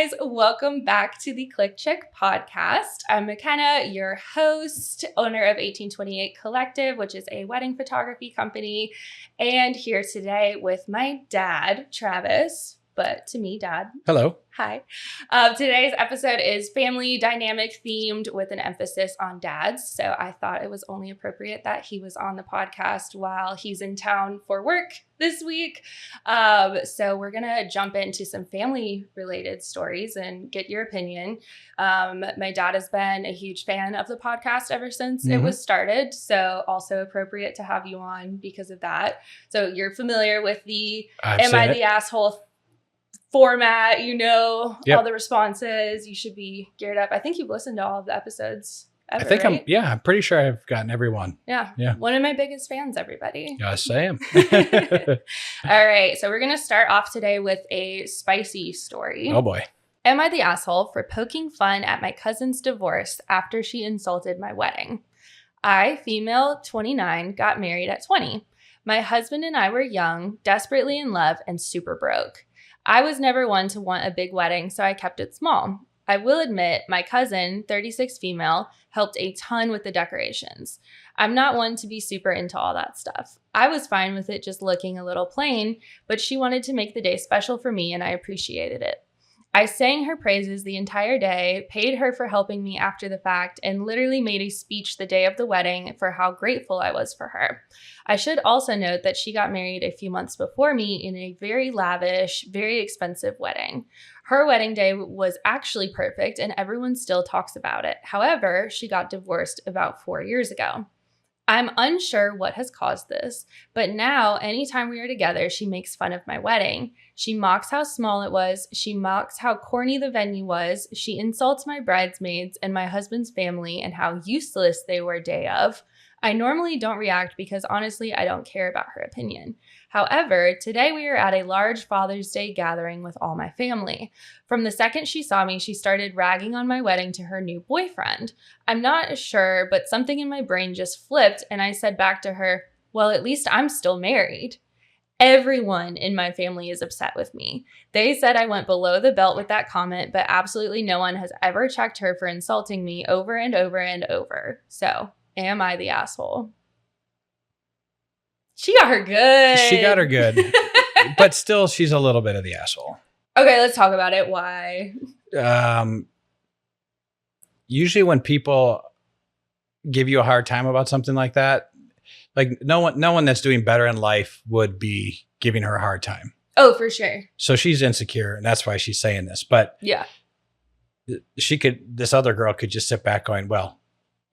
guys, welcome back to the Click Chick podcast. I'm McKenna, your host, owner of 1828 Collective, which is a wedding photography company, and here today with my dad, Travis, but to me, Dad. Hello. Hi. Today's episode is family dynamic themed with an emphasis on dads. So I thought it was only appropriate that he was on the podcast while he's in town for work this week. So we're going to jump into some family related stories and get your opinion. My dad has been a huge fan of the podcast ever since it was started. So also appropriate to have you on because of that. So you're familiar with the Am I the Asshole format, all the responses. You should be geared up. I think you've listened to all of the episodes ever, right? I'm pretty sure I've gotten every one. Yeah. One of my biggest fans, everybody. Yes, I am. All right. So we're going to start off today with a spicy story. Oh boy. Am I the asshole for poking fun at my cousin's divorce after she insulted my wedding? I, female, 29, got married at 20. My husband and I were young, desperately in love, and super broke. I was never one to want a big wedding, so I kept it small. I will admit, my cousin, 36 female, helped a ton with the decorations. I'm not one to be super into all that stuff. I was fine with it just looking a little plain, but she wanted to make the day special for me, and I appreciated it. I sang her praises the entire day, paid her for helping me after the fact, and literally made a speech the day of the wedding for how grateful I was for her. I should also note that she got married a few months before me in a very lavish, very expensive wedding. Her wedding day was actually perfect, and everyone still talks about it. However, she got divorced about 4 years ago. I'm unsure what has caused this, but now anytime we are together, she makes fun of my wedding. She mocks how small it was. She mocks how corny the venue was. She insults my bridesmaids and my husband's family and how useless they were day of. I normally don't react because honestly, I don't care about her opinion. However, today we are at a large Father's Day gathering with all my family. From the second she saw me, she started ragging on my wedding to her new boyfriend. I'm not sure, but something in my brain just flipped and I said back to her, well, at least I'm still married. Everyone in my family is upset with me. They said I went below the belt with that comment, but absolutely no one has ever checked her for insulting me over and over and over. So, am I the asshole? She got her good. But still, she's a little bit of the asshole. Okay, let's talk about it. Why? Usually when people give you a hard time about something like that, like no one that's doing better in life would be giving her a hard time. Oh, for sure. So she's insecure, and that's why she's saying this. But yeah, this other girl could just sit back going, well,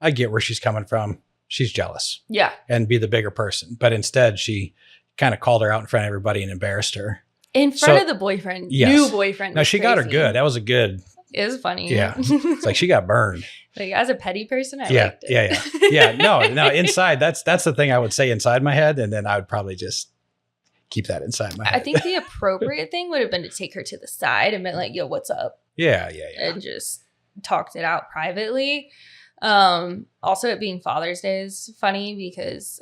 I get where she's coming from. She's jealous. Yeah. And be the bigger person. But instead, she kind of called her out in front of everybody and embarrassed her. In front of the boyfriend. Yes. New boyfriend. No, she got her good. That was a good. It was funny. Yeah. It's like she got burned. Like as a petty person, I liked it. Yeah. No, inside, that's the thing I would say inside my head. And then I would probably just keep that inside my head. I think the appropriate thing would have been to take her to the side and been like, yo, what's up? Yeah. And just talked it out privately. Also it being Father's Day is funny because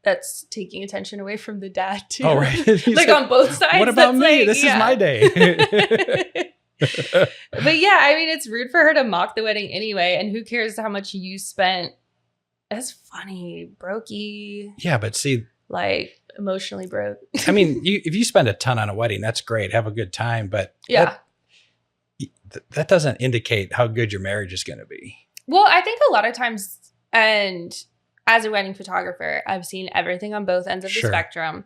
that's taking attention away from the dad too. Oh, right. Like on both sides. What about me? This is my day. But yeah, I mean, it's rude for her to mock the wedding anyway. And who cares how much you spent? That's funny. Brokey. Yeah, but see. Like emotionally broke. I mean, if you spend a ton on a wedding, that's great. Have a good time. But yeah. That doesn't indicate how good your marriage is going to be. Well, I think a lot of times, and as a wedding photographer, I've seen everything on both ends of the spectrum.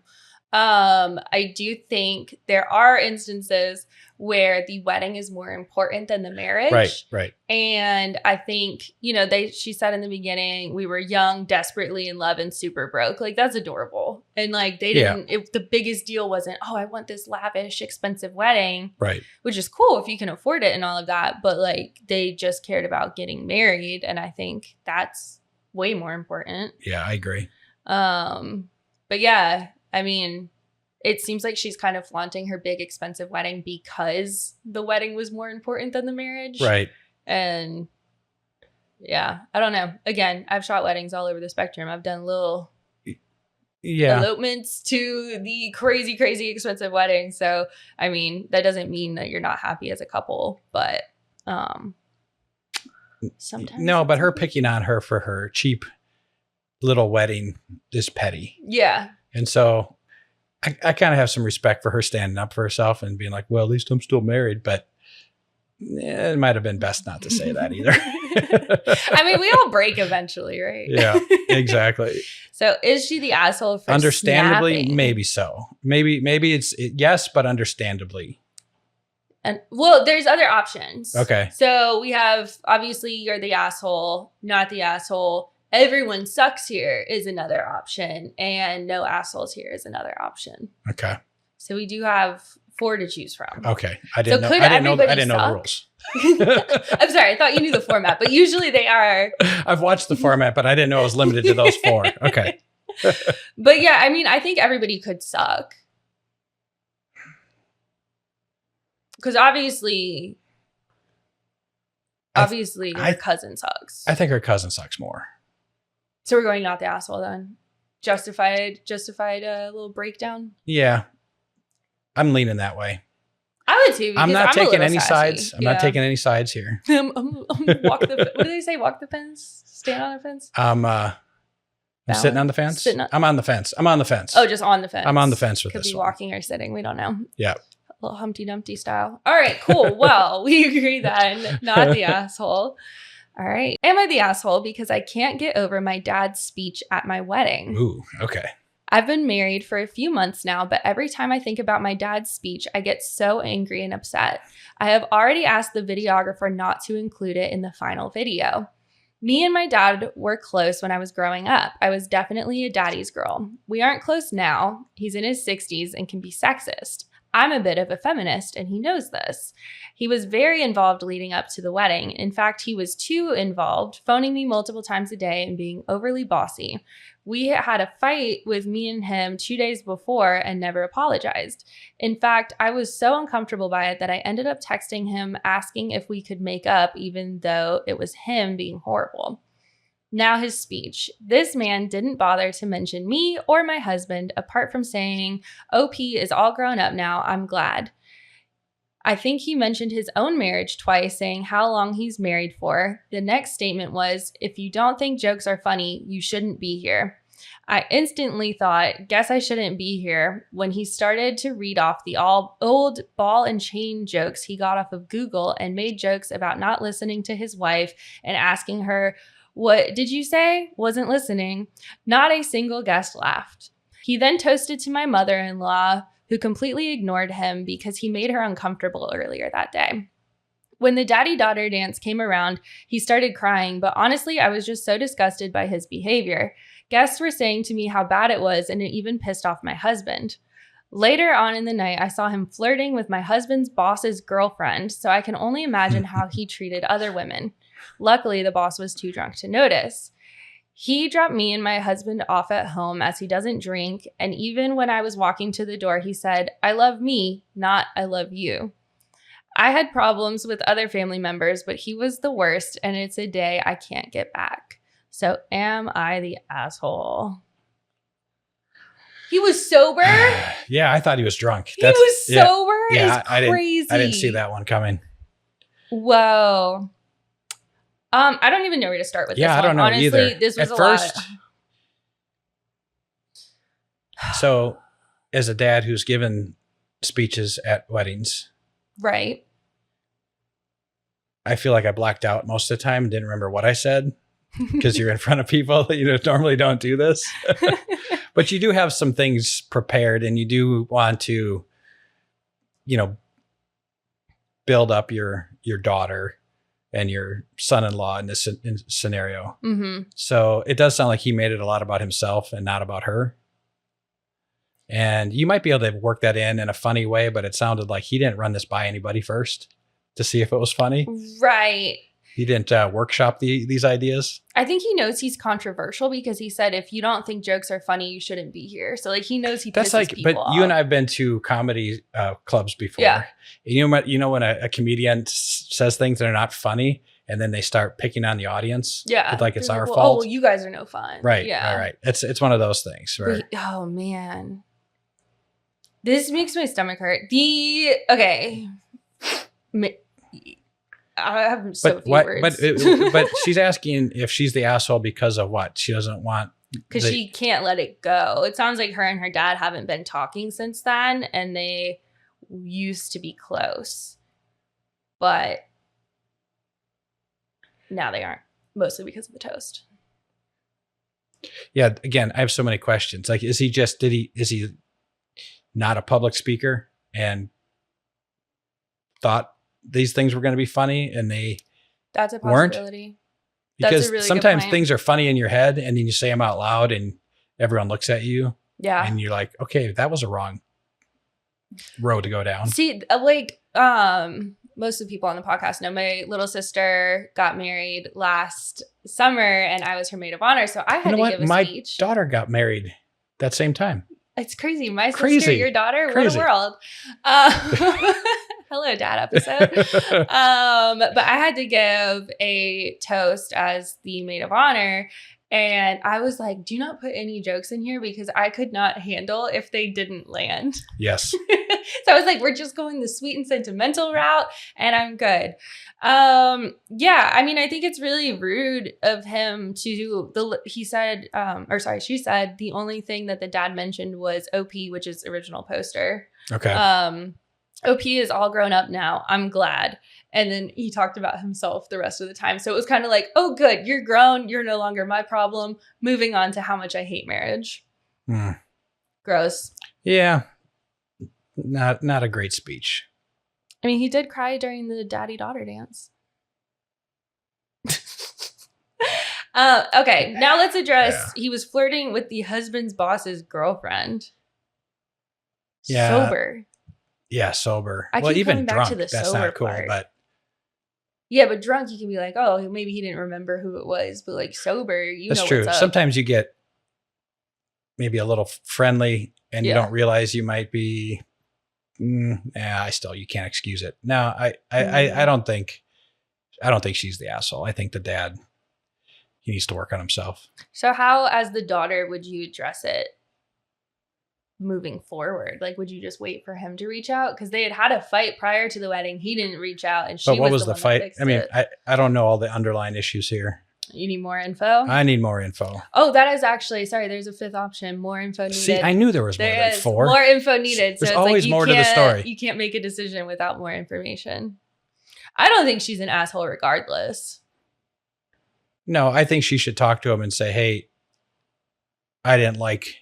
I do think there are instances where the wedding is more important than the marriage. Right. And I think, she said in the beginning, we were young, desperately in love and super broke. Like that's adorable. And like they didn't, the biggest deal wasn't, oh, I want this lavish, expensive wedding. Right. Which is cool if you can afford it and all of that. But like they just cared about getting married. And I think that's way more important. Yeah, I agree. But yeah, I mean, it seems like she's kind of flaunting her big expensive wedding because the wedding was more important than the marriage. Right. And yeah, I don't know. Again, I've shot weddings all over the spectrum. I've done little elopements to the crazy, crazy expensive wedding. So, I mean, that doesn't mean that you're not happy as a couple, but sometimes. No, but her picking on her for her cheap little wedding is petty. Yeah. And so I kind of have some respect for her standing up for herself and being like, well, at least I'm still married, but it might have been best not to say that either. I mean, we all break eventually, right? Yeah, exactly. So is she the asshole for understandably? snapping? Maybe so. Maybe it's yes, but understandably. And well, there's other options. Okay. So we have, obviously, you're the asshole, not the asshole. Everyone sucks here is another option. And no assholes here is another option. Okay. So we do have 4 to choose from. Okay. I didn't know the rules. I'm sorry. I thought you knew the format, but usually they are. I've watched the format, but I didn't know it was limited to those 4. Okay. But yeah, I mean, I think everybody could suck. Because obviously your cousin sucks. I think her cousin sucks more. So we're going not the asshole then. Justified a little breakdown. Yeah. I'm leaning that way. I would too. I'm not taking any sides. I'm not taking any sides here. What do they say? Walk the fence? Stand on the fence? I'm sitting on the fence. I'm on the fence. I'm on the fence. Oh, just on the fence. I'm on the fence with Could this be one. walking or sitting. We don't know. Yeah. A little Humpty Dumpty style. All right, cool. Well, we agree then. Not the asshole. All right. Am I the asshole because I can't get over my dad's speech at my wedding? Ooh, okay. I've been married for a few months now, but every time I think about my dad's speech, I get so angry and upset. I have already asked the videographer not to include it in the final video. Me and my dad were close when I was growing up. I was definitely a daddy's girl. We aren't close now. He's in his 60s and can be sexist. I'm a bit of a feminist, and he knows this. He was very involved leading up to the wedding. In fact, he was too involved, phoning me multiple times a day and being overly bossy. We had a fight with me and him 2 days before and never apologized. In fact, I was so uncomfortable by it that I ended up texting him asking if we could make up, even though it was him being horrible. Now his speech. This man didn't bother to mention me or my husband, apart from saying, OP is all grown up now, I'm glad. I think he mentioned his own marriage twice, saying how long he's married for. The next statement was, if you don't think jokes are funny, you shouldn't be here. I instantly thought, guess I shouldn't be here, when he started to read off the old ball and chain jokes he got off of Google and made jokes about not listening to his wife and asking her, what did you say? Wasn't listening. Not a single guest laughed. He then toasted to my mother-in-law, who completely ignored him because he made her uncomfortable earlier that day. When the daddy-daughter dance came around, he started crying, but honestly, I was just so disgusted by his behavior. Guests were saying to me how bad it was, and it even pissed off my husband. Later on in the night, I saw him flirting with my husband's boss's girlfriend, so I can only imagine how he treated other women. Luckily, the boss was too drunk to notice. He dropped me and my husband off at home as he doesn't drink, and even when I was walking to the door, he said, I love me, not I love you. I had problems with other family members, but he was the worst, and it's a day I can't get back. So am I the asshole? He was sober? Yeah, I thought he was drunk. He was sober? Yeah, it's crazy. I didn't see that one coming. Whoa. I don't even know where to start with this one. I don't know Honestly, either. This was At a first, lot. So, as a dad who's given speeches at weddings, right? I feel like I blacked out most of the time and didn't remember what I said because you're in front of people that normally don't do this. But you do have some things prepared, and you do want to, build up your daughter and your son-in-law in this scenario. Mm-hmm. So it does sound like he made it a lot about himself and not about her. And you might be able to work that in a funny way, but it sounded like he didn't run this by anybody first to see if it was funny. Right. He didn't workshop these ideas. I think he knows he's controversial because he said, if you don't think jokes are funny, you shouldn't be here. So he knows he pisses people off. You and I have been to comedy clubs before. Yeah. And you know when a comedian says things that are not funny, and then they start picking on the audience. Yeah. Like it's our well, fault. Oh, well, you guys are no fun. Right. Yeah. Right. It's one of those things. Right. Oh man. This makes my stomach hurt. Okay. I have so few words. But she's asking if she's the asshole because of what? She doesn't want. Because she can't let it go. It sounds like her and her dad haven't been talking since then, and they used to be close. But now they aren't, mostly because of the toast. Yeah, again, I have so many questions. Like, is he not a public speaker and thought these things were going to be funny and that's a weren't? possibility. Because that's a really sometimes good point. things are funny in your head and then you say them out loud and everyone looks at you. Yeah. And you're like, okay, that was a wrong road to go down. See, most of the people on the podcast know my little sister got married last summer and I was her maid of honor. So I had to give a speech. My daughter got married that same time. It's crazy. My sister, your daughter, what a world. Hello, Dad episode. But I had to give a toast as the maid of honor. And I was like, do not put any jokes in here because I could not handle if they didn't land. Yes. So I was like, we're just going the sweet and sentimental route and I'm good. Yeah, I mean, I think it's really rude of him to, she said, the only thing that the dad mentioned was OP, which is original poster. Okay. OP is all grown up now. I'm glad. And then he talked about himself the rest of the time. So it was kind of like, oh, good. You're grown. You're no longer my problem. Moving on to how much I hate marriage. Gross. Yeah. Not a great speech. I mean, he did cry during the daddy-daughter dance. Okay. Now let's address, he was flirting with the husband's boss's girlfriend. Yeah. Sober. Yeah, sober. Well, even drunk, that's not cool. Part. But yeah, but drunk, you can be like, oh, maybe he didn't remember who it was. But like sober, that's true. What's up. Sometimes you get maybe a little friendly, and you don't realize you might be. You can't excuse it. No, I don't think she's the asshole. I think the dad, he needs to work on himself. So, how, as the daughter, would you address it? Moving forward, like, would you just wait for him to reach out? Because they had a fight prior to the wedding. He didn't reach out, and she. But what was the fight? I mean, I don't know all the underlying issues here. You need more info. I need more info. Oh, that is actually there's a fifth option. More info needed. See, I knew there was more than 4. More info needed. So there's it's always like more to the story. You can't make a decision without more information. I don't think she's an asshole, regardless. No, I think she should talk to him and say, "Hey, I didn't like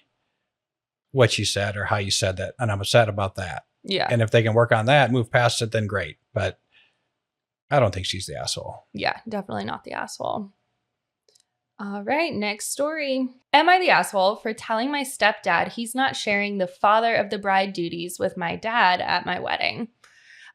what you said or how you said that, and I'm upset about that." Yeah. And if they can work on that, move past it, then great. But I don't think she's the asshole. Yeah, definitely not the asshole. All right, next story. Am I the asshole for telling my stepdad he's not sharing the father of the bride duties with my dad at my wedding?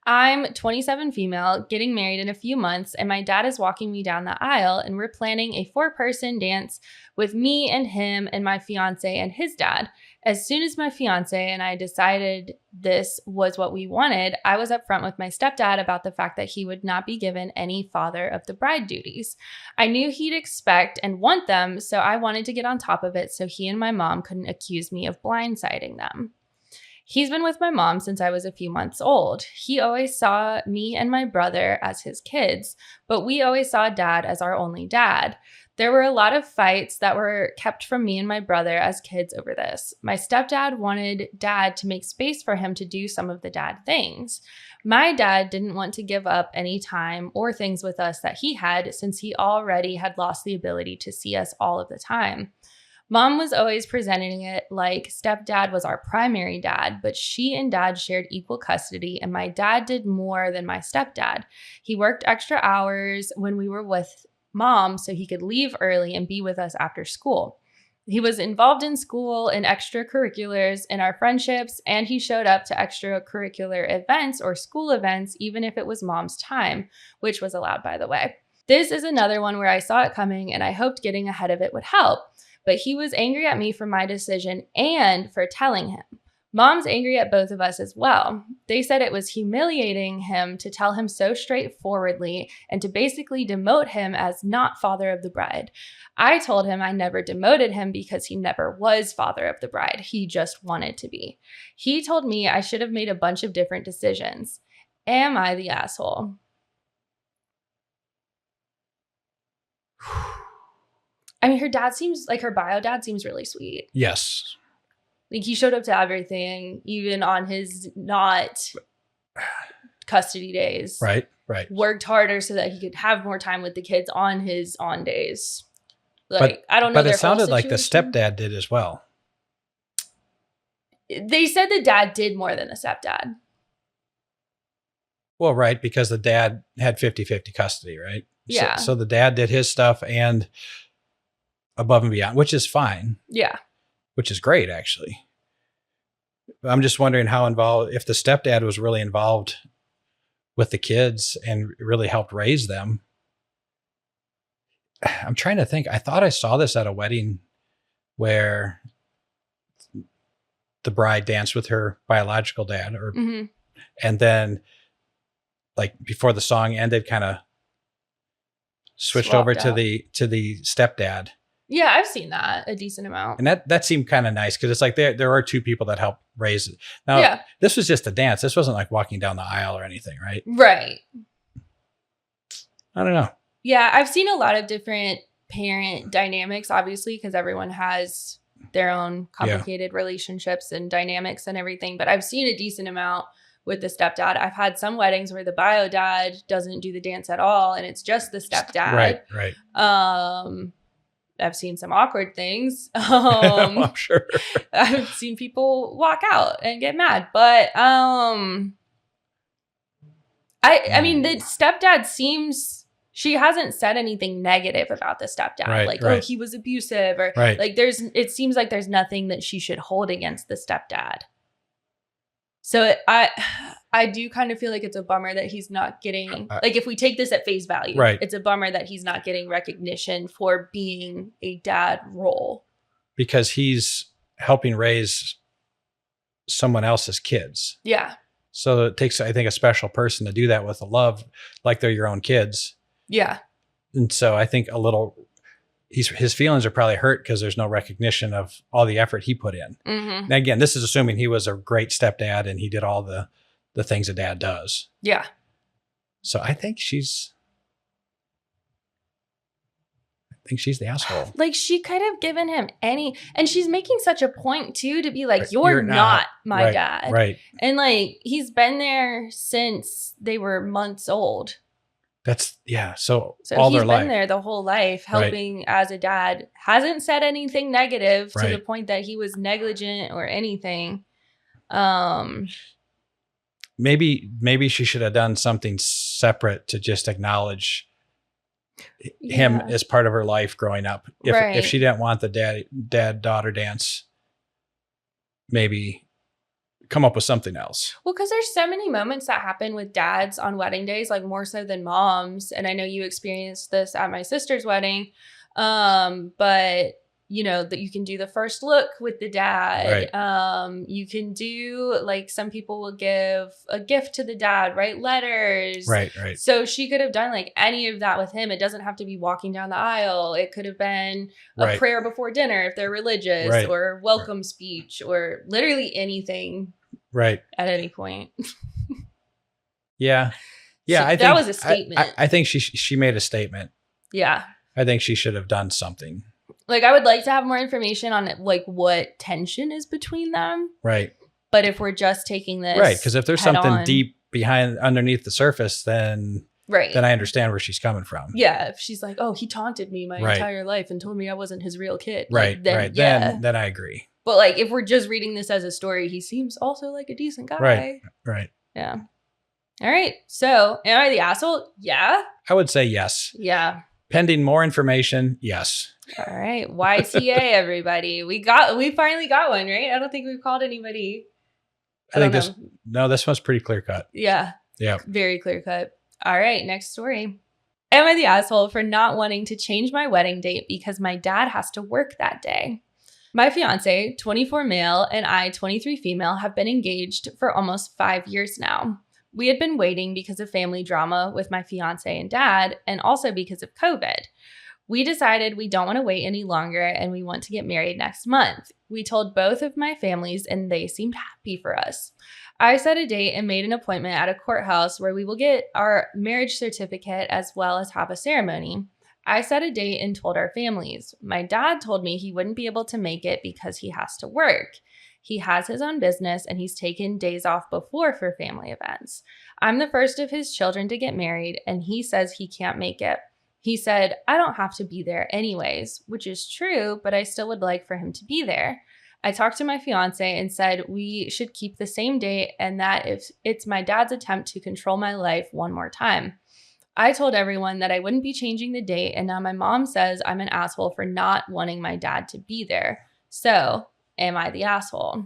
I'm 27 female, getting married in a few months, and my dad is walking me down the aisle, and we're planning a 4-person dance with me and him and my fiance and his dad. As soon as my fiance and I decided this was what we wanted, I was upfront with my stepdad about the fact that he would not be given any father of the bride duties. I knew he'd expect and want them, so I wanted to get on top of it so he and my mom couldn't accuse me of blindsiding them. He's been with my mom since I was a few months old. He always saw me and my brother as his kids, but we always saw dad as our only dad. There were a lot of fights that were kept from me and my brother as kids over this. My stepdad wanted dad to make space for him to do some of the dad things. My dad didn't want to give up any time or things with us that he had, since he already had lost the ability to see us all of the time. Mom was always presenting it like stepdad was our primary dad, but she and dad shared equal custody, and my dad did more than my stepdad. He worked extra hours when we were with mom so he could leave early and be with us after school. He was involved in school and extracurriculars in our friendships, and he showed up to extracurricular events or school events even if it was mom's time, which was allowed, by the way. This is another one where I saw it coming and I hoped getting ahead of it would help. But he was angry at me for my decision and for telling him. Mom's angry at both of us as well. They said it was humiliating him to tell him so straightforwardly and to basically demote him as not father of the bride. I told him I never demoted him because he never was father of the bride. He just wanted to be. He told me I should have made a bunch of different decisions. Am I the asshole? I mean, her dad seems like her bio dad seems really sweet. Yes. Like he showed up to everything, even on his not custody days. Right, right. Worked harder so that he could have more time with the kids on his on days. Like, I don't know. But it sounded like the stepdad did as well. They said the dad did more than the stepdad. Well, right, because the dad had 50-50 custody, right? Yeah. So the dad did his stuff and above and beyond, which is fine. Yeah. Which is great, actually. I'm just wondering how involved, if the stepdad was really involved with the kids and really helped raise them. I'm trying to think. I thought I saw this at a wedding where the bride danced with her biological dad, and then like before the song ended, kind of switched over to the stepdad. Yeah, I've seen that a decent amount. And that seemed kind of nice because it's like there are two people that help raise it. Now, This was just a dance. This wasn't like walking down the aisle or anything, right? Right. I don't know. Yeah, I've seen a lot of different parent dynamics, obviously, because everyone has their own complicated relationships and dynamics and everything. But I've seen a decent amount with the stepdad. I've had some weddings where the bio dad doesn't do the dance at all, and it's just the stepdad. Right. I've seen some awkward things. I'm sure. I've seen people walk out and get mad, but I mean, the stepdad seems, she hasn't said anything negative about the stepdad, oh, he was abusive, or like it seems like there's nothing that she should hold against the stepdad. So I do kind of feel like it's a bummer that he's not getting, like if we take this at face value, it's a bummer that he's not getting recognition for being a dad role. Because he's helping raise someone else's kids. Yeah. So it takes, I think, a special person to do that with a love, like they're your own kids. Yeah. And so I think his feelings are probably hurt because there's no recognition of all the effort he put in. Mm-hmm. Now, again, this is assuming he was a great stepdad and he did all the things a dad does. Yeah. So I think she's the asshole. Like she could have given him and she's making such a point too, to be like, you're not my dad. Right. And like, he's been there since they were months old. So all their life. He's been there the whole life helping as a dad. Hasn't said anything negative to the point that he was negligent or anything. Maybe she should have done something separate to just acknowledge him as part of her life growing up. If she didn't want the dad-daughter dance, maybe come up with something else. Well, because there's so many moments that happen with dads on wedding days, like more so than moms. And I know you experienced this at my sister's wedding. But you know, that you can do the first look with the dad. You can do, like, some people will give a gift to the dad, write letters. Right. So she could have done like any of that with him. It doesn't have to be walking down the aisle. It could have been a prayer before dinner if they're religious, or welcome speech, or literally anything. At any point. Yeah. So I think that was a statement. I think she made a statement. Yeah. I think she should have done something. Like, I would like to have more information on like what tension is between them. Right. But if we're just taking this, because if there's something deep underneath the surface, then I understand where she's coming from. Yeah. If she's like, oh, he taunted me my entire life and told me I wasn't his real kid. Then I agree. But like, if we're just reading this as a story, he seems also like a decent guy. Right. Yeah. All right. So, am I the asshole? Yeah. I would say yes. Yeah. Pending more information, yes. All right. YTA, everybody. We finally got one, right? I don't think we've called anybody. I think this one's pretty clear cut. Yeah. Yeah. Very clear cut. All right. Next story. Am I the asshole for not wanting to change my wedding date because my dad has to work that day? My fiance, 24 male, and I, 23 female, have been engaged for almost 5 years now. We had been waiting because of family drama with my fiance and dad, and also because of COVID. We decided we don't want to wait any longer and we want to get married next month. We told both of my families and they seemed happy for us. I set a date and made an appointment at a courthouse where we will get our marriage certificate as well as have a ceremony. I set a date and told our families. My dad told me he wouldn't be able to make it because he has to work. He has his own business and he's taken days off before for family events. I'm the first of his children to get married and he says he can't make it. He said, I don't have to be there anyways, which is true, but I still would like for him to be there. I talked to my fiance and said we should keep the same date and that if it's my dad's attempt to control my life one more time. I told everyone that I wouldn't be changing the date, and now my mom says I'm an asshole for not wanting my dad to be there. So, am I the asshole?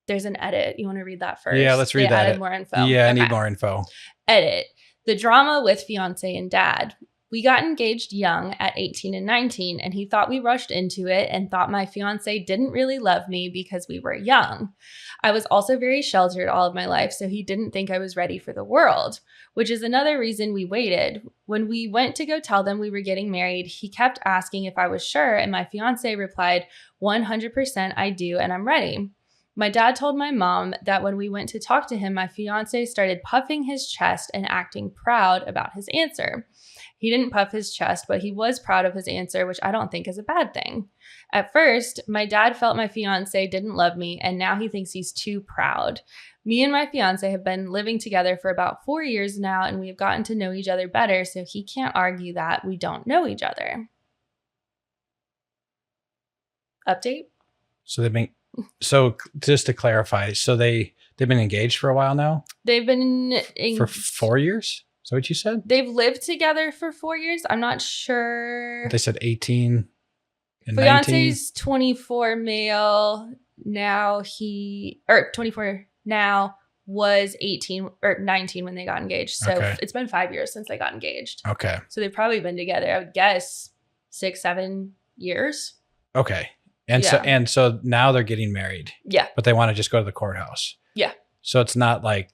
There's an edit. You want to read that first? Yeah, let's read that. Added more info. Yeah, I need more info. Edit. The drama with fiance and dad. We got engaged young at 18 and 19, and he thought we rushed into it and thought my fiance didn't really love me because we were young. I was also very sheltered all of my life, so he didn't think I was ready for the world, which is another reason we waited. When we went to go tell them we were getting married, he kept asking if I was sure, and my fiance replied, 100% I do, and I'm ready. My dad told my mom that when we went to talk to him, my fiance started puffing his chest and acting proud about his answer. He didn't puff his chest, but he was proud of his answer, which I don't think is a bad thing. At first, my dad felt my fiance didn't love me, and now he thinks he's too proud. Me and my fiance have been living together for about 4 years now, and we have gotten to know each other better, so he can't argue that we don't know each other. Update? So just to clarify, so they've been engaged for a while now? They've been for 4 years? Is that what you said? They've lived together for 4 years. I'm not sure. They said 18 and 19. Fiance's 24 male. Now 24 now, was 18 or 19 when they got engaged. So It's been 5 years since they got engaged. Okay. So they've probably been together, I would guess 6-7 years. Okay. And so now they're getting married. Yeah. But they want to just go to the courthouse. Yeah. So it's not like,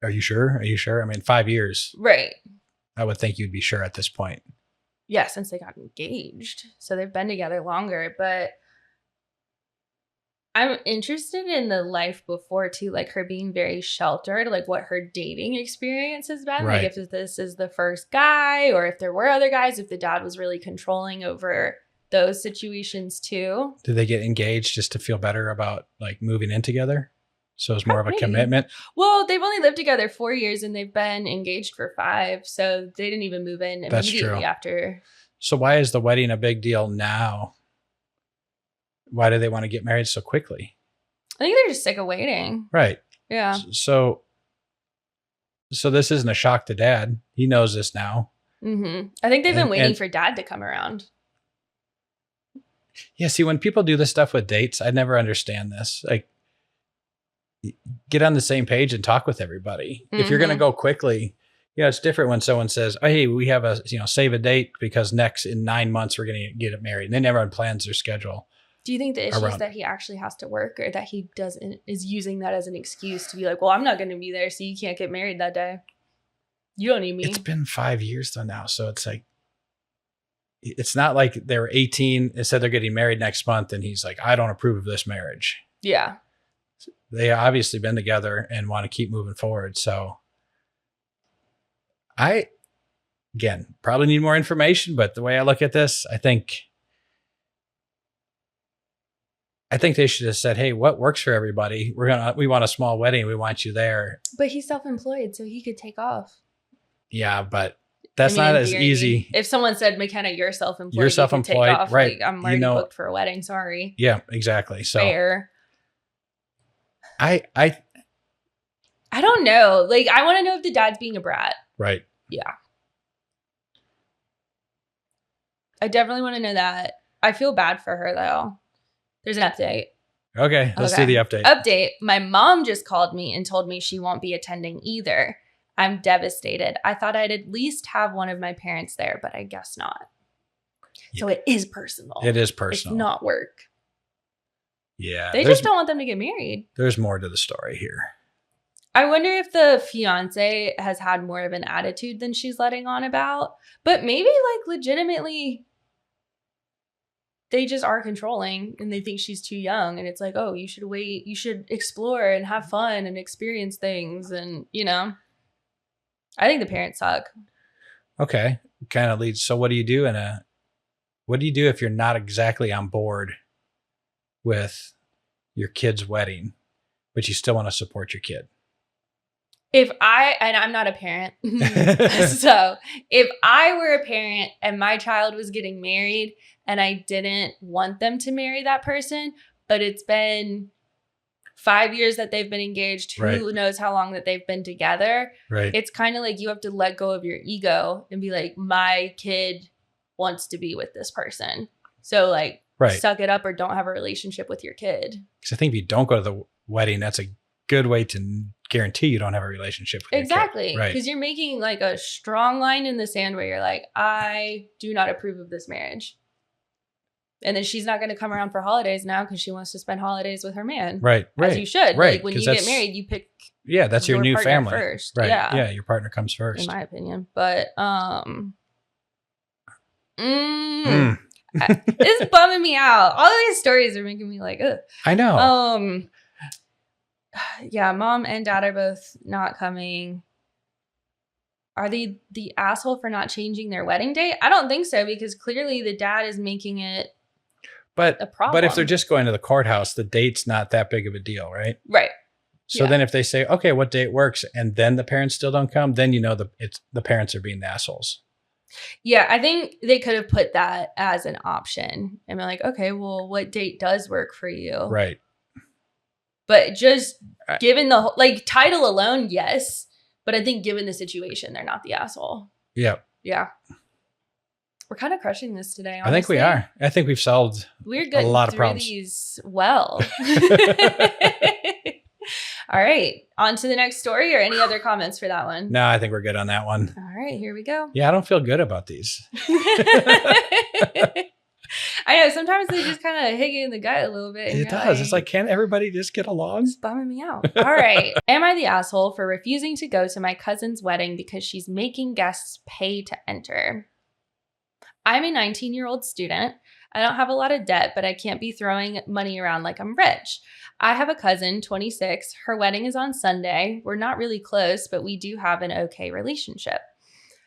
are you sure? Are you sure? I mean, 5 years. Right. I would think you'd be sure at this point. Yeah, since they got engaged. So they've been together longer, but I'm interested in the life before too, like her being very sheltered, like what her dating experience has been. Right. Like if this is the first guy or if there were other guys, if the dad was really controlling over those situations too. Did they get engaged just to feel better about like moving in together? So it's more of a commitment. Well, they've only lived together 4 years and they've been engaged for 5. So they didn't even move in immediately after. So why is the wedding a big deal now? Why do they want to get married so quickly? I think they're just sick of waiting. Right. Yeah. So this isn't a shock to dad. He knows this now. Mm-hmm. I think they've been waiting for dad to come around. Yeah. See, when people do this stuff with dates, I never understand this. Like, get on the same page and talk with everybody. Mm-hmm. If you're going to go quickly, it's different when someone says, oh, hey, we have save a date because in 9 months, we're going to get it married. And then everyone plans their schedule. Do you think the issue is that he actually has to work or that he is using that as an excuse to be like, well, I'm not going to be there, so you can't get married that day. You don't need me. It's been 5 years though now. So it's like, it's not like they were 18 and said they're getting married next month. And he's like, I don't approve of this marriage. Yeah. They obviously been together and want to keep moving forward. So again, probably need more information, but the way I look at this, I think they should have said, hey, what works for everybody? We want a small wedding. We want you there. But he's self-employed, so he could take off. Yeah, but that's not as easy. If someone said, McKenna, you're self-employed, you can take off. Right. Like, I'm already booked for a wedding. Sorry. Yeah, exactly. So fair. I don't know. Like, I want to know if the dad's being a brat. Right. Yeah. I definitely want to know that. I feel bad for her, though. There's an update. Okay, let's do the update. Update. My mom just called me and told me she won't be attending either. I'm devastated. I thought I'd at least have one of my parents there, but I guess not. So it is personal. It is personal. It's not work. Yeah. They just don't want them to get married. There's more to the story here. I wonder if the fiance has had more of an attitude than she's letting on about. But maybe like legitimately they just are controlling and they think she's too young. And it's like, oh, you should wait. You should explore and have fun and experience things. And, you know, I think the parents suck. Okay. Kind of leads. So what do you do if you're not exactly on board with your kid's wedding, but you still want to support your kid? And I'm not a parent. So if I were a parent and my child was getting married and I didn't want them to marry that person, but it's been 5 years that they've been engaged, who knows how long that they've been together. Right. It's kind of like you have to let go of your ego and be like, my kid wants to be with this person. So like, suck it up or don't have a relationship with your kid. Because I think if you don't go to the wedding, that's a good way to guarantee you don't have a relationship with your kid. Exactly. Because you're making like a strong line in the sand where you're like, I do not approve of this marriage. And then she's not going to come around for holidays now because she wants to spend holidays with her man. Right. As you should. Right. Like when you get married, you pick that's your new family first. Right. Yeah. Your partner comes first. In my opinion. But it's bumming me out. All of these stories are making me like, ugh. I know. Yeah, mom and dad are both not coming. Are they the asshole for not changing their wedding date? I don't think so, because clearly the dad is making it a problem. But if they're just going to the courthouse, the date's not that big of a deal, right? Right. So then if they say, okay, what date works, and then the parents still don't come, then you know the parents are being the assholes. Yeah, I think they could have put that as an option and been like, okay, well, what date does work for you? Right. But just given the like title alone, yes. But I think given the situation, they're not the asshole. Yeah. Yeah. We're kind of crushing this today, honestly. I think we are. I think we've solved a lot of problems. These well. All right. On to the next story, or any other comments for that one? No, I think we're good on that one. All right, here we go. Yeah, I don't feel good about these. I know. Sometimes they just kind of hit you in the gut a little bit. It does. Like, it's like, can't everybody just get along? It's bumming me out. All right. Am I the asshole for refusing to go to my cousin's wedding because she's making guests pay to enter? I'm a 19-year-old student. I don't have a lot of debt, but I can't be throwing money around like I'm rich. I have a cousin, 26. Her wedding is on Sunday. We're not really close, but we do have an okay relationship.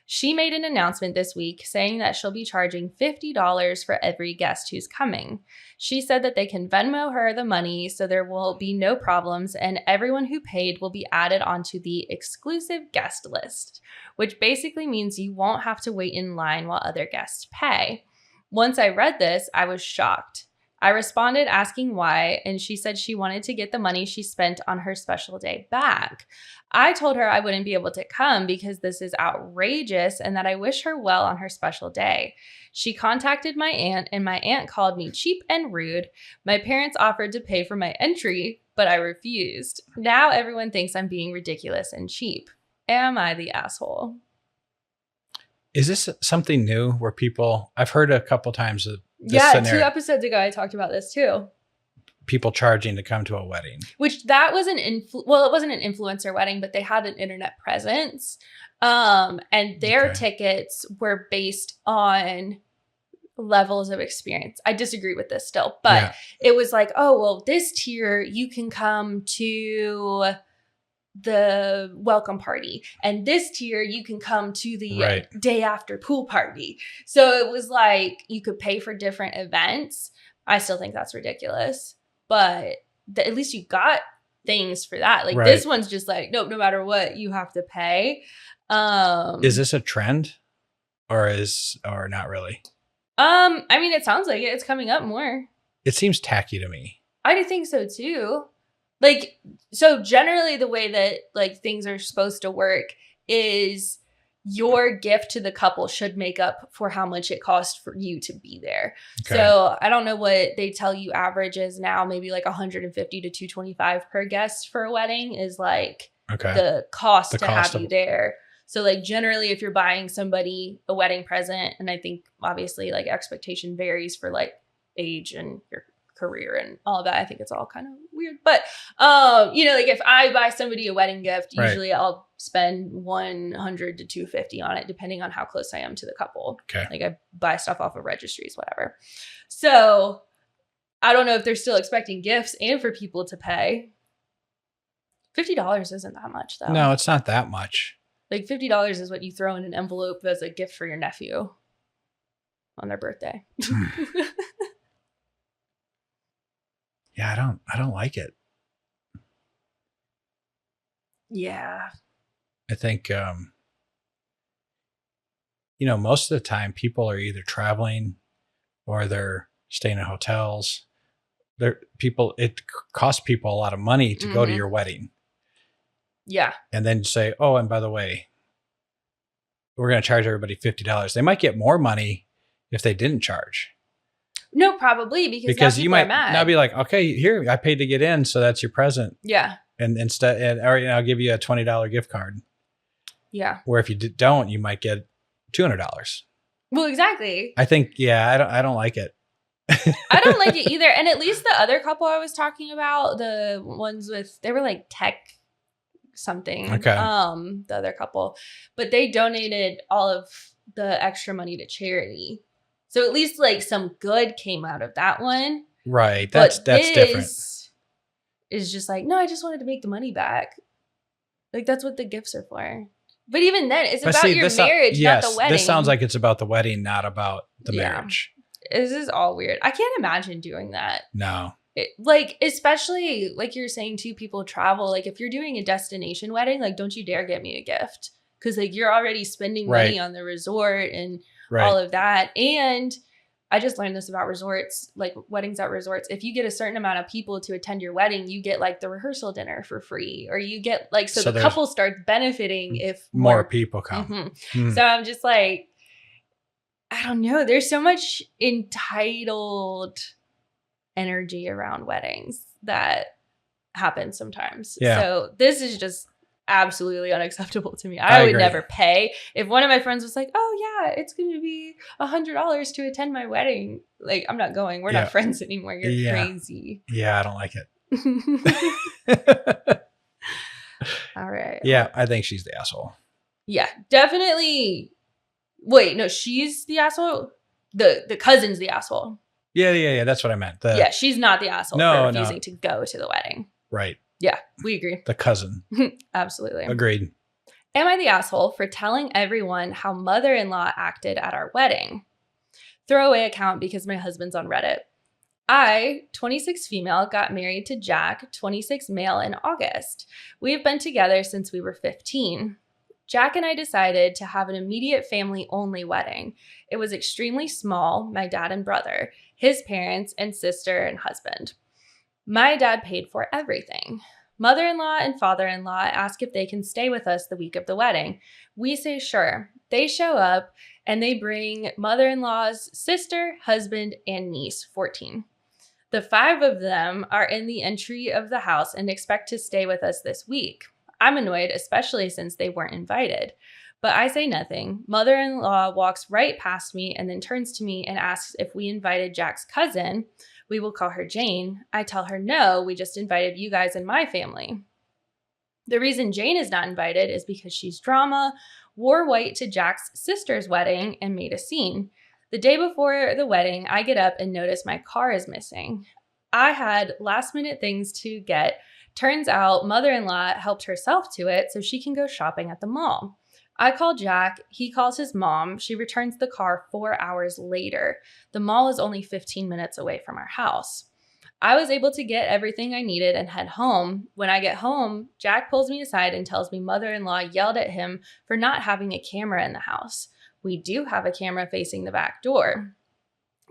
She made an announcement this week saying that she'll be charging $50 for every guest who's coming. She said that they can Venmo her the money so there will be no problems, and everyone who paid will be added onto the exclusive guest list, which basically means you won't have to wait in line while other guests pay. Once I read this, I was shocked. I responded asking why, and she said she wanted to get the money she spent on her special day back. I told her I wouldn't be able to come because this is outrageous and that I wish her well on her special day. She contacted my aunt, and my aunt called me cheap and rude. My parents offered to pay for my entry, but I refused. Now everyone thinks I'm being ridiculous and cheap. Am I the asshole? Is this something new where I've heard a couple times of this scenario. 2 episodes ago, I talked about this too. People charging to come to a wedding. Which that was it wasn't an influencer wedding, but they had an internet presence. And their tickets were based on levels of experience. I disagree with this still, but it was like, oh, well, this tier, you can come to the welcome party, and this tier you can come to the day after pool party. So it was like you could pay for different events. I still think that's ridiculous, but at least you got things for that. Like this one's just like, nope, no matter what, you have to pay. Is this a trend or not really? I mean, it sounds like it's coming up more. It seems tacky to me. I do think so too. Like, so generally the way that like things are supposed to work is your gift to the couple should make up for how much it costs for you to be there. Okay. So I don't know what they tell you average is now, maybe like 150 to 225 per guest for a wedding is like the cost to have you there. So like generally if you're buying somebody a wedding present, and I think obviously like expectation varies for like age and your career and all of that. I think it's all kind of weird. But like if I buy somebody a wedding gift, usually I'll spend $100 to $250 on it, depending on how close I am to the couple. Okay. Like I buy stuff off of registries, whatever. So I don't know if they're still expecting gifts and for people to pay. $50 isn't that much though. No, it's not that much. Like $50 is what you throw in an envelope as a gift for your nephew on their birthday. Yeah, I don't like it. Yeah. I think, most of the time people are either traveling or they're staying in hotels. It costs people a lot of money to go to your wedding. Yeah. And then say, oh, and by the way, we're going to charge everybody $50. They might get more money if they didn't charge. No, probably because you might now be like, okay, here, I paid to get in, so that's your present. Yeah. And I'll give you a $20 gift card. Yeah. Where if you don't, you might get $200. Well, exactly. I think, I don't like it. I don't like it either. And at least the other couple I was talking about, the ones they were like tech something. Okay. The other couple, but they donated all of the extra money to charity. So at least like some good came out of that one. Right. That's different. Is just like, no, I just wanted to make the money back. Like that's what the gifts are for. But even then, it's about your marriage, not the wedding. This sounds like it's about the wedding, not about the marriage. This is all weird. I can't imagine doing that. No. Especially like you're saying, too, people travel. Like if you're doing a destination wedding, like don't you dare get me a gift. Because like you're already spending money on the resort and all of that. And I just learned this about resorts, like weddings at resorts. If you get a certain amount of people to attend your wedding, you get like the rehearsal dinner for free, or you get like, so the couple starts benefiting if more people come. Mm-hmm. So I'm just like, I don't know. There's so much entitled energy around weddings that happens sometimes. Yeah. So this is just absolutely unacceptable to me. I would never pay. If one of my friends was like, oh yeah, it's going to be $100 to attend my wedding. Like, I'm not going. We're not friends anymore. You're crazy. Yeah, I don't like it. All right. Yeah, I think she's the asshole. Yeah, definitely. Wait, no, she's the asshole? The cousin's the asshole. Yeah. That's what I meant. She's not the asshole for refusing to go to the wedding. Right. Yeah, we agree. The cousin. Absolutely. Agreed. Am I the asshole for telling everyone how mother-in-law acted at our wedding? Throwaway account because my husband's on Reddit. I, 26 female, got married to Jack, 26 male, in August. We have been together since we were 15. Jack and I decided to have an immediate family-only wedding. It was extremely small, my dad and brother, his parents, and sister and husband. My dad paid for everything. Mother-in-law and father-in-law ask if they can stay with us the week of the wedding. We say sure. They show up and they bring mother-in-law's sister, husband, and niece, 14. The 5 of them are in the entry of the house and expect to stay with us this week. I'm annoyed, especially since they weren't invited. But I say nothing. Mother-in-law walks right past me and then turns to me and asks if we invited Jack's cousin. We will call her Jane. I tell her, no, we just invited you guys and my family. The reason Jane is not invited is because she's drama, wore white to Jack's sister's wedding, and made a scene. The day before the wedding, I get up and notice my car is missing. I had last-minute things to get. Turns out mother-in-law helped herself to it so she can go shopping at the mall. I call Jack. He calls his mom. She returns the car 4 hours later. The mall is only 15 minutes away from our house. I was able to get everything I needed and head home. When I get home, Jack pulls me aside and tells me mother-in-law yelled at him for not having a camera in the house. We do have a camera facing the back door.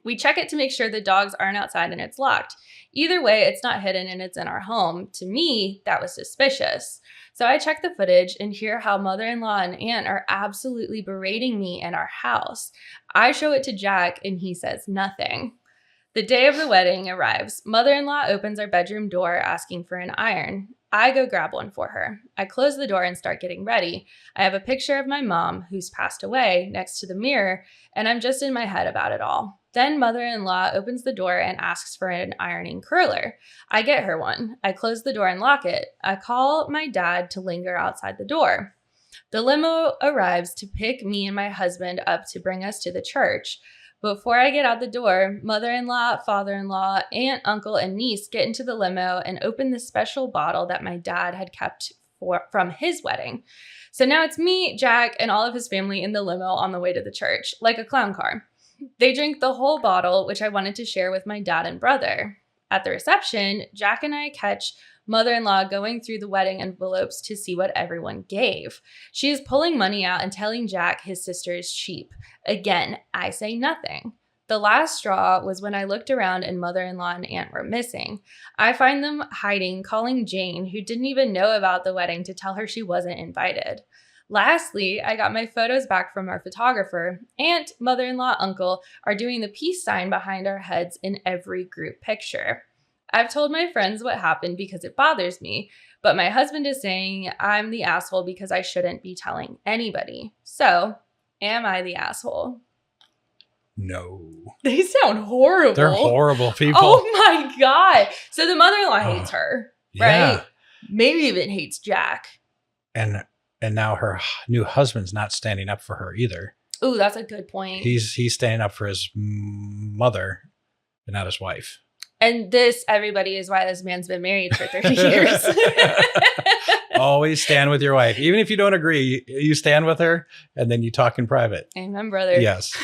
We check it to make sure the dogs aren't outside and it's locked. Either way, it's not hidden and it's in our home. To me, that was suspicious. So I check the footage and hear how mother-in-law and aunt are absolutely berating me in our house. I show it to Jack and he says nothing. The day of the wedding arrives. Mother-in-law opens our bedroom door asking for an iron. I go grab one for her. I close the door and start getting ready. I have a picture of my mom, who's passed away, next to the mirror, and I'm just in my head about it all. Then mother-in-law opens the door and asks for an ironing curler. I get her one. I close the door and lock it. I call my dad to linger outside the door. The limo arrives to pick me and my husband up to bring us to the church. Before I get out the door, mother-in-law, father-in-law, aunt, uncle, and niece get into the limo and open the special bottle that my dad had kept from his wedding. So now it's me, Jack, and all of his family in the limo on the way to the church, like a clown car. They drink the whole bottle, which I wanted to share with my dad and brother. At the reception, Jack and I catch mother-in-law going through the wedding envelopes to see what everyone gave. She is pulling money out and telling Jack his sister is cheap. Again, I say nothing. The last straw was when I looked around and mother-in-law and aunt were missing. I find them hiding, calling Jane, who didn't even know about the wedding, to tell her she wasn't invited. Lastly, I got my photos back from our photographer. Aunt, mother-in-law, uncle are doing the peace sign behind our heads in every group picture. I've told my friends what happened because it bothers me, but my husband is saying I'm the asshole because I shouldn't be telling anybody. So, am I the asshole? No. They sound horrible. They're horrible people. Oh my God. So the mother-in-law hates her, yeah. right? Maybe even hates Jack. And now her new husband's not standing up for her either. Ooh, that's a good point. He's standing up for his mother and not his wife. And this, everybody, is why this man's been married for 30 years. Always stand with your wife. Even if you don't agree, you stand with her and then you talk in private. Amen, brother. Yes.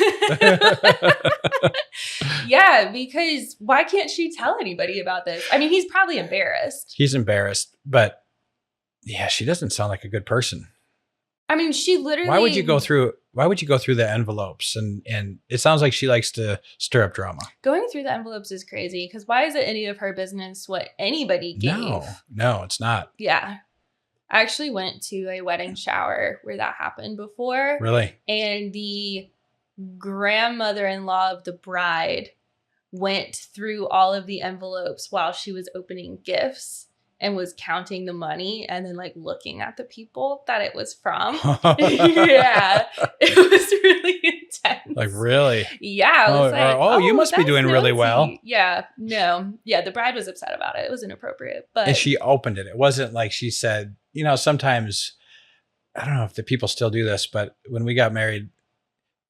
Yeah, because why can't she tell anybody about this? I mean, he's probably embarrassed. He's embarrassed, but yeah, she doesn't sound like a good person. I mean, she literally... Why would you go through the envelopes? And it sounds like she likes to stir up drama. Going through the envelopes is crazy, because why is it any of her business what anybody gave? No, it's not. Yeah. I actually went to a wedding shower where that happened before. Really? And the grandmother-in-law of the bride went through all of the envelopes while she was opening gifts and was counting the money and then like looking at the people that it was from. Yeah. It was really intense. Like, really? Yeah. I was you must be doing really well. Yeah. No. Yeah. The bride was upset about it. It was inappropriate. But and she opened it. It wasn't like she said, sometimes, I don't know if the people still do this, but when we got married,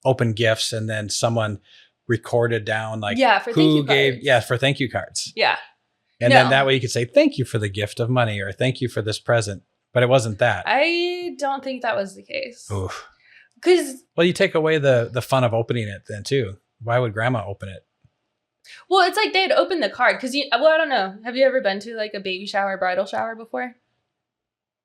open gifts and then someone recorded down like for thank you cards. Yeah. And then that way you could say, thank you for the gift of money or thank you for this present. But it wasn't that. I don't think that was the case. Oof. Well, you take away the fun of opening it then too. Why would grandma open it? Well, it's like they had opened the card because I don't know. Have you ever been to like a baby shower, bridal shower before?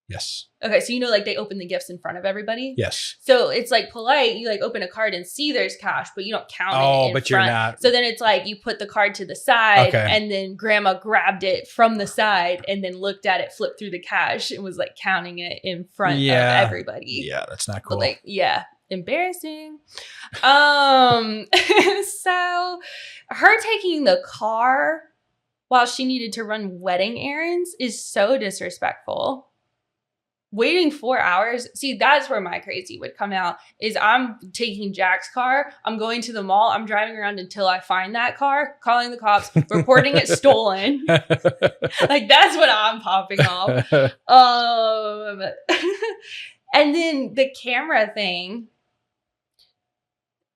Yes. Okay, so like they open the gifts in front of everybody? Yes. So it's like polite. You like open a card and see there's cash, but you don't count it in but front. You're not. So then it's like you put the card to the side and then grandma grabbed it from the side and then looked at it, flipped through the cash and was like counting it in front of everybody. Yeah, that's not cool. But embarrassing. So her taking the car while she needed to run wedding errands is so disrespectful. Waiting 4 hours. See, that's where my crazy would come out is I'm taking Jack's car. I'm going to the mall. I'm driving around until I find that car, calling the cops, reporting it stolen. Like that's what I'm popping off. And then the camera thing.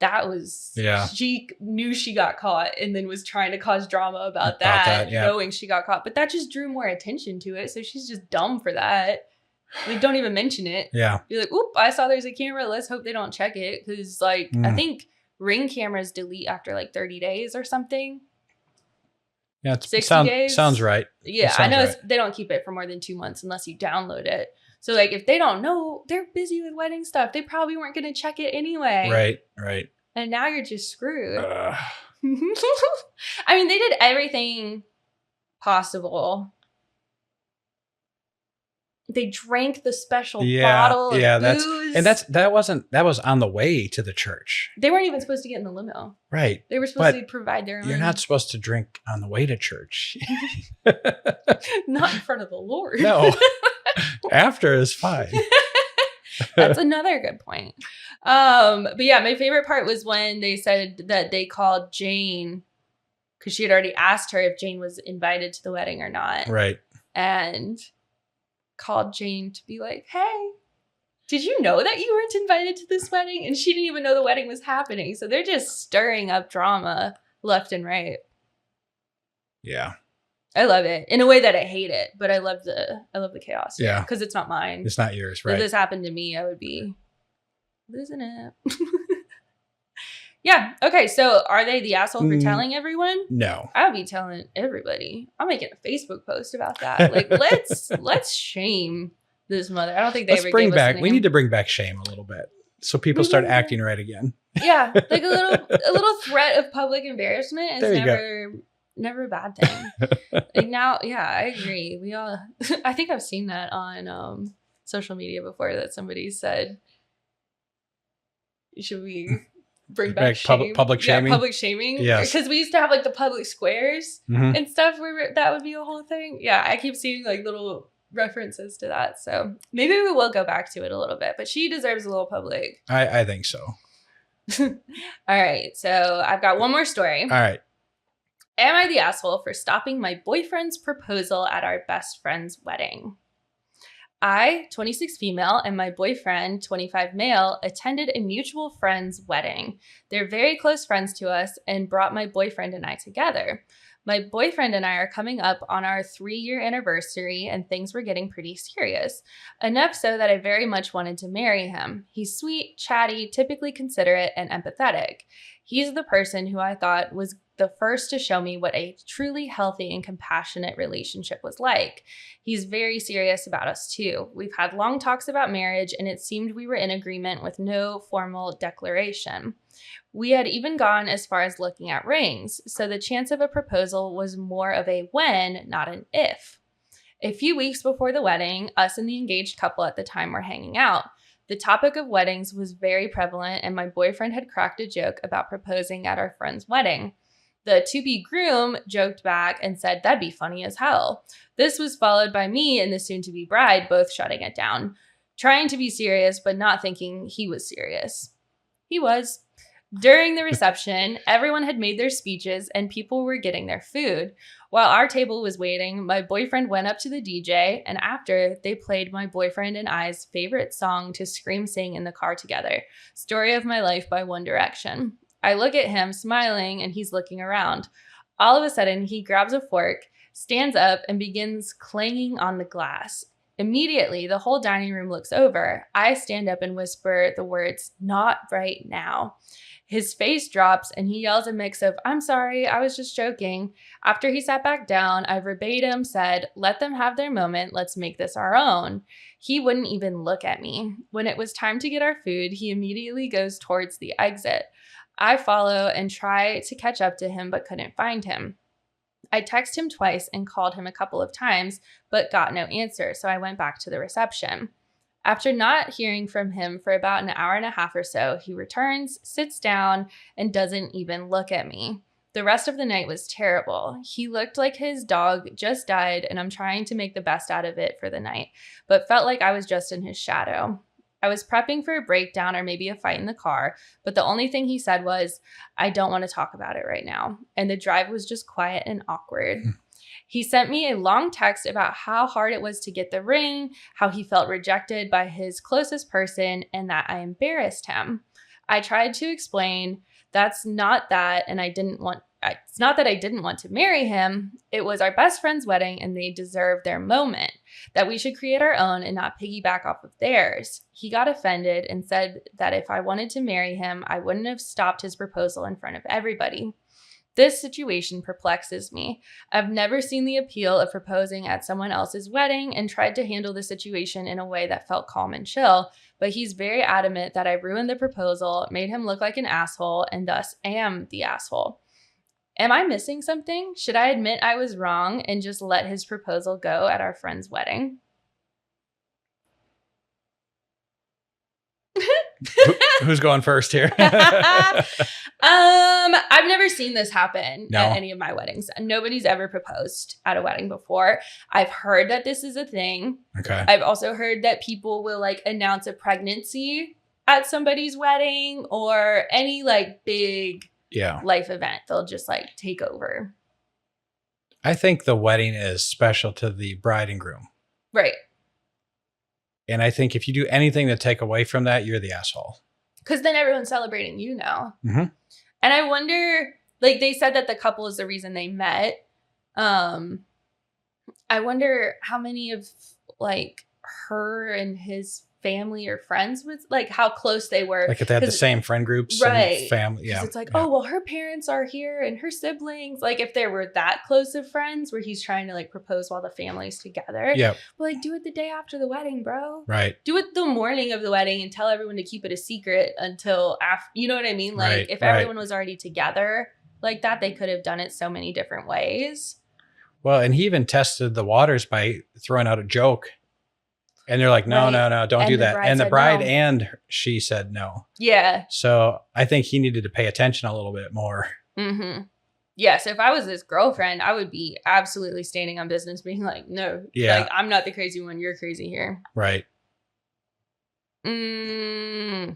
That was, she knew she got caught and then was trying to cause drama about that knowing she got caught. But that just drew more attention to it. So she's just dumb for that. Like, don't even mention it. Yeah. Be like, oop, I saw there's a camera. Let's hope they don't check it. Because, I think Ring cameras delete after, 30 days or something. Yeah, 60 days. Sounds right. Yeah, I know they don't keep it for more than 2 months unless you download it. So, if they don't know, they're busy with wedding stuff. They probably weren't going to check it anyway. Right. And now you're just screwed. I mean, they did everything possible. They drank the special bottle of booze. And that was on the way to the church. They weren't even supposed to get in the limo. Right. They were supposed to provide their own. You're not supposed to drink on the way to church. Not in front of the Lord. No. After is fine. That's another good point. But yeah, my favorite part was when they said that they called Jane because she had already asked her if Jane was invited to the wedding or not. Right. And called Jane to be like, hey, did you know that you weren't invited to this wedding? And she didn't even know the wedding was happening. So they're just stirring up drama left and right. Yeah. I love it in a way that I hate it, but I love the chaos. Yeah. Because it's not mine. It's not yours, right? If this happened to me, I would be losing it. Yeah. Okay. So are they the asshole for telling everyone? No. I would be telling everybody. I'm making a Facebook post about that. Like, let's shame this mother. I don't think they ever bring gave back. us We need to bring back shame a little bit, so people start acting right again. Yeah, like a little threat of public embarrassment is never a bad thing. Like now, yeah, I agree. We all. I think I've seen that on social media before. That somebody said, "Should we?" Bring back shame. Public shaming. Yeah, public shaming. Yes. Because we used to have like the public squares and stuff where that would be a whole thing. Yeah, I keep seeing like little references to that. So maybe we will go back to it a little bit. But she deserves a little public. I think so. All right. So I've got one more story. All right. Am I the asshole for stopping my boyfriend's proposal at our best friend's wedding? I, 26 female, and my boyfriend, 25 male, attended a mutual friend's wedding. They're very close friends to us and brought my boyfriend and I together. My boyfriend and I are coming up on our 3-year anniversary and things were getting pretty serious. Enough so that I very much wanted to marry him. He's sweet, chatty, typically considerate, and empathetic. He's the person who I thought was the first to show me what a truly healthy and compassionate relationship was like. He's very serious about us too. We've had long talks about marriage and it seemed we were in agreement with no formal declaration. We had even gone as far as looking at rings, so the chance of a proposal was more of a when, not an if. A few weeks before the wedding, us and the engaged couple at the time were hanging out. The topic of weddings was very prevalent and my boyfriend had cracked a joke about proposing at our friend's wedding. The to-be groom joked back and said that'd be funny as hell. This was followed by me and the soon-to-be bride both shutting it down, trying to be serious but not thinking he was serious. He was. During the reception, everyone had made their speeches and people were getting their food. While our table was waiting, my boyfriend went up to the DJ and after, they played my boyfriend and I's favorite song to scream sing in the car together, Story of My Life by One Direction. I look at him smiling and he's looking around. All of a sudden, he grabs a fork, stands up and begins clanging on the glass. Immediately, the whole dining room looks over. I stand up and whisper the words, "Not right now." His face drops and he yells a mix of, "I'm sorry, I was just joking." After he sat back down, I verbatim said, "Let them have their moment. Let's make this our own." He wouldn't even look at me. When it was time to get our food, he immediately goes towards the exit. I follow and try to catch up to him, but couldn't find him. I texted him twice and called him a couple of times, but got no answer, so I went back to the reception. After not hearing from him for about an hour and a half or so, he returns, sits down, and doesn't even look at me. The rest of the night was terrible. He looked like his dog just died, and I'm trying to make the best out of it for the night, but felt like I was just in his shadow. I was prepping for a breakdown or maybe a fight in the car, but the only thing he said was, "I don't want to talk about it right now." And the drive was just quiet and awkward. He sent me a long text about how hard it was to get the ring, how he felt rejected by his closest person, and that I embarrassed him. I tried to explain it's not that I didn't want to marry him. It was our best friend's wedding and they deserve their moment, that we should create our own and not piggyback off of theirs. He got offended and said that if I wanted to marry him, I wouldn't have stopped his proposal in front of everybody. This situation perplexes me. I've never seen the appeal of proposing at someone else's wedding and tried to handle the situation in a way that felt calm and chill, but he's very adamant that I ruined the proposal, made him look like an asshole, and thus am the asshole. Am I missing something? Should I admit I was wrong and just let his proposal go at our friend's wedding? Who's going first here? I've never seen this happen No. at any of my weddings. Nobody's ever proposed at a wedding before. I've heard that this is a thing. Okay. I've also heard that people will like announce a pregnancy at somebody's wedding or any like big life event. They'll just like take over. I think the wedding is special to the bride and groom. Right. And I think if you do anything to take away from that, you're the asshole. Because then everyone's celebrating you now. Mm-hmm. And I wonder, like they said that the couple is the reason they met. I wonder how many of like her and his family or friends with like how close they were. Like if they had the same friend groups and family. Yeah. It's like, oh, well, her parents are here and her siblings. Like if they were that close of friends where he's trying to like propose while the family's together. Yeah. But like do it the day after the wedding, bro. Right. Do it the morning of the wedding and tell everyone to keep it a secret until after, you know what I mean? Like if everyone was already together like that, they could have done it so many different ways. Well, and he even tested the waters by throwing out a joke. And they're like, no, don't do that. And the bride and she said no. Yeah. So I think he needed to pay attention a little bit more. Mm-hmm. Yeah. So if I was his girlfriend, I would be absolutely standing on business being like, no, like I'm not the crazy one. You're crazy here. Right. Yeah.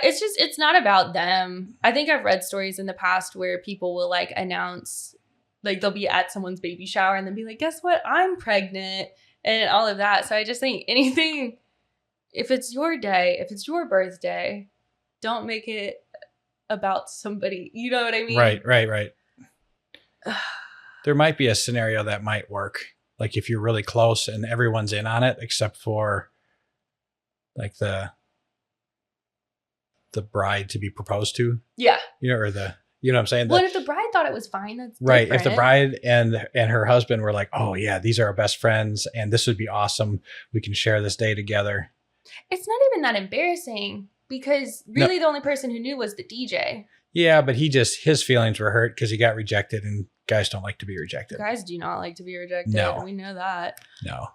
It's not about them. I think I've read stories in the past where people will like announce, like they'll be at someone's baby shower and then be like, guess what? I'm pregnant. And all of that. So I just think anything, if it's your day, if it's your birthday, don't make it about somebody. You know what I mean? Right. There might be a scenario that might work. Like if you're really close and everyone's in on it, except for like the bride to be proposed to. Yeah. You know, or you know what I'm saying? Well, if the bride thought it was fine, that's right. different. If the bride and her husband were like, oh yeah, these are our best friends and this would be awesome. We can share this day together. It's not even that embarrassing because really the only person who knew was the DJ. Yeah, but his feelings were hurt because he got rejected and guys don't like to be rejected. Guys do not like to be rejected. No. We know that. No.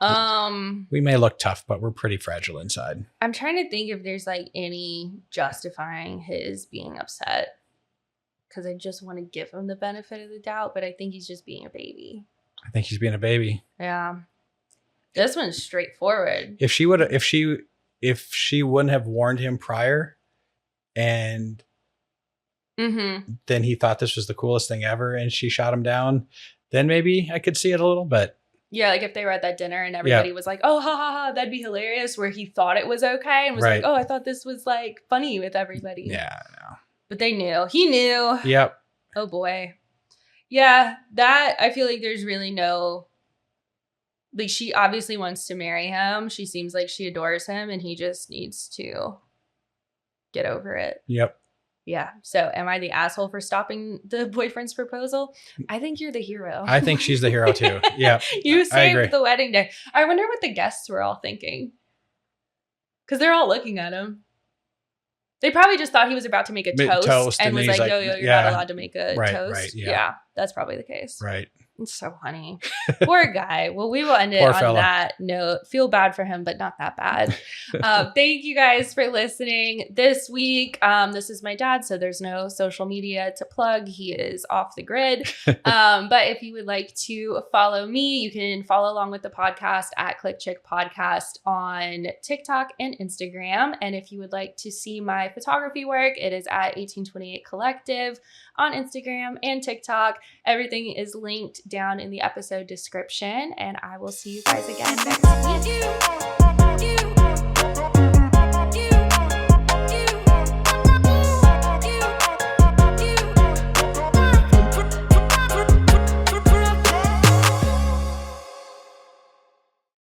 We may look tough, but we're pretty fragile inside. I'm trying to think if there's like any justifying his being upset. Because I just want to give him the benefit of the doubt, but I think he's just being a baby. I think he's being a baby. Yeah. This one's straightforward. If she wouldn't have warned him prior and then he thought this was the coolest thing ever and she shot him down, then maybe I could see it a little bit. Yeah, like if they were at that dinner and everybody was like, oh, ha, ha, ha, that'd be hilarious, where he thought it was okay and was like, oh, I thought this was like funny with everybody. Yeah, no. But they knew. He knew. Yep. Oh, boy. Yeah, that, I feel like there's really no, like she obviously wants to marry him. She seems like she adores him and he just needs to get over it. Yep. Yeah. So am I the asshole for stopping the boyfriend's proposal? I think you're the hero. I think she's the hero too. Yeah. You saved the wedding day. I wonder what the guests were all thinking. Because they're all looking at him. They probably just thought he was about to make a toast and was like, yo, you're not allowed to make a toast. Right, yeah, that's probably the case. Right. It's so funny. Poor guy. Well, we will end it on that note. Feel bad for him, but not that bad. Thank you guys for listening this week. This is my dad, so there's no social media to plug. He is off the grid. But if you would like to follow me, you can follow along with the podcast at Click Chick Podcast on TikTok and Instagram. And if you would like to see my photography work, it is at 1828 Collective on Instagram and TikTok. Everything is linked down in the episode description, and I will see you guys again next week.